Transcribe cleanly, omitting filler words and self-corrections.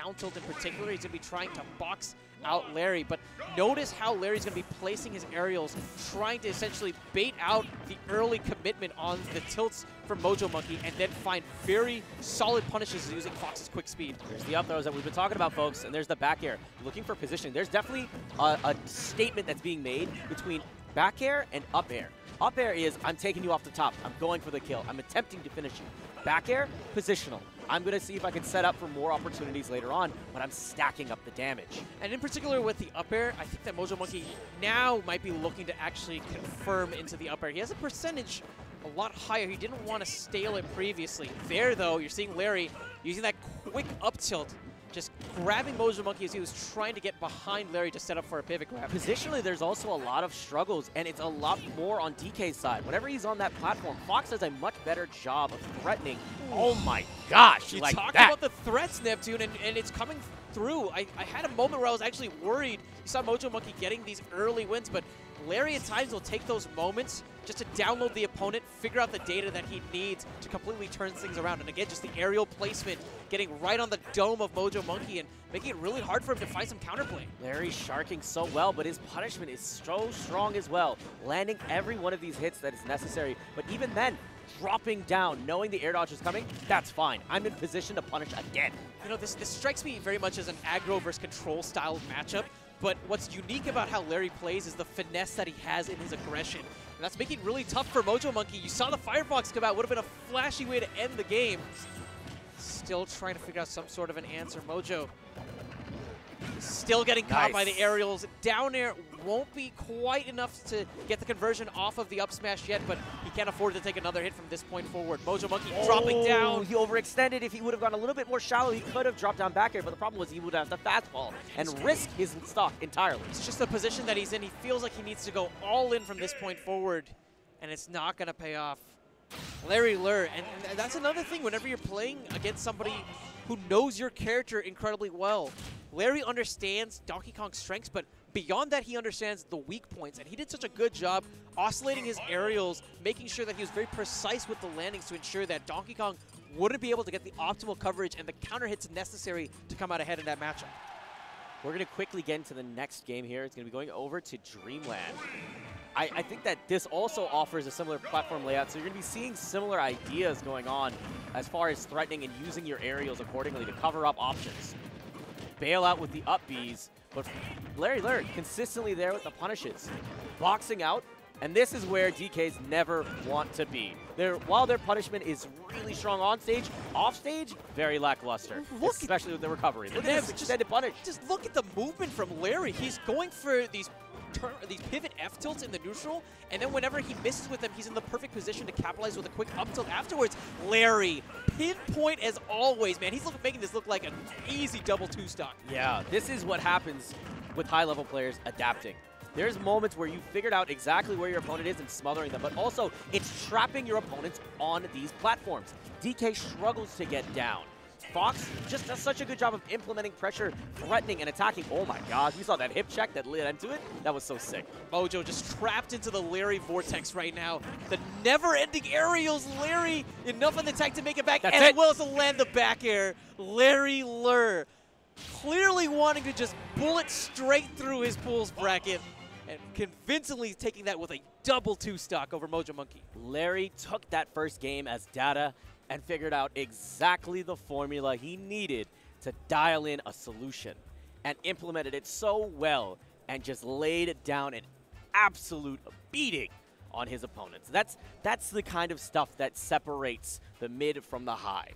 down tilt in particular. He's going to be trying to box out Larry, but notice how Larry's going to be placing his aerials, trying to essentially bait out the early commitment on the tilts from Mojo Monkey, and then find very solid punishes using Fox's quick speed. There's the up throws that we've been talking about, folks, and there's the back air. Looking for positioning. There's definitely a statement that's being made between back air and up air. Up air is, I'm taking you off the top. I'm going for the kill. I'm attempting to finish you. Back air, positional. I'm going to see if I can set up for more opportunities later on, but I'm stacking up the damage. And in particular with the up air, I think that Mojo Monkey now might be looking to actually confirm into the up air. He has a percentage a lot higher. He didn't want to stale it previously. There, though, you're seeing Larry using that quick up tilt, just grabbing Mojo Monkey as he was trying to get behind Larry to set up for a pivot grab. Positionally, there's also a lot of struggles, and it's a lot more on DK's side. Whenever he's on that platform, Fox does a much better job of threatening. Oh my gosh, you like talk that. about the threats, Neptune, and it's coming through. I had a moment where I was actually worried. You saw Mojo Monkey getting these early wins, but Larry at times will take those moments just to download the opponent, figure out the data that he needs to completely turn things around. And again, just the aerial placement, getting right on the dome of Mojo Monkey and making it really hard for him to find some counterplay. Larry's sharking so well, but his punishment is so strong as well, landing every one of these hits that is necessary. But even then, dropping down, knowing the air dodge is coming, that's fine. I'm in position to punish again. You know, this strikes me very much as an aggro versus control style matchup. But what's unique about how Larry plays is the finesse that he has in his aggression. And that's making it really tough for Mojo Monkey. You saw the Firefox come out. Would have been a flashy way to end the game. Still trying to figure out some sort of an answer. Mojo still getting caught by the aerials. Down air won't be quite enough to get the conversion off of the up smash yet, but he can't afford to take another hit from this point forward. Mojo Monkey dropping down. He overextended. If he would have gone a little bit more shallow, he could have dropped down back air, but the problem was he would have the fastball and risk his stock entirely. It's just the position that he's in. He feels like he needs to go all in from this point forward, and it's not going to pay off. Larry Lurr, and that's another thing whenever you're playing against somebody who knows your character incredibly well. Larry understands Donkey Kong's strengths, but beyond that, he understands the weak points, and he did such a good job oscillating his aerials, making sure that he was very precise with the landings to ensure that Donkey Kong wouldn't be able to get the optimal coverage and the counter hits necessary to come out ahead in that matchup. We're going to quickly get into the next game here. It's going to be going over to Dreamland. I think that this also offers a similar platform layout, so you're going to be seeing similar ideas going on as far as threatening and using your aerials accordingly to cover up options. Bail out with the up Bs, but Larry Lurr consistently there with the punishes. Boxing out, and this is where DKs never want to be. While their punishment is really strong on stage, off stage, very lackluster, especially with the recovery. Look at this extended punish. Just look at the movement from Larry. He's going for these pivot F tilts in the neutral, and then whenever he misses with them, he's in the perfect position to capitalize with a quick up tilt afterwards. Larry, pinpoint as always, man. He's making this look like an easy double two stock. Yeah, this is what happens with high-level players adapting. There's moments where you figured out exactly where your opponent is and smothering them, but also it's trapping your opponents on these platforms. DK struggles to get down. Fox just does such a good job of implementing pressure, threatening, and attacking. Oh my gosh, we saw that hip check that led into it. That was so sick. Mojo just trapped into the Larry vortex right now. The never-ending aerials. Larry, enough on the tech to make it back, That's and it. as well as to land the back air. Larry Lurr clearly wanting to just bullet straight through his pool's bracket and convincingly taking that with a double two stock over Mojo Monkey. Larry took that first game as data and figured out exactly the formula he needed to dial in a solution and implemented it so well and just laid it down an absolute beating on his opponents. That's the kind of stuff that separates the mid from the high.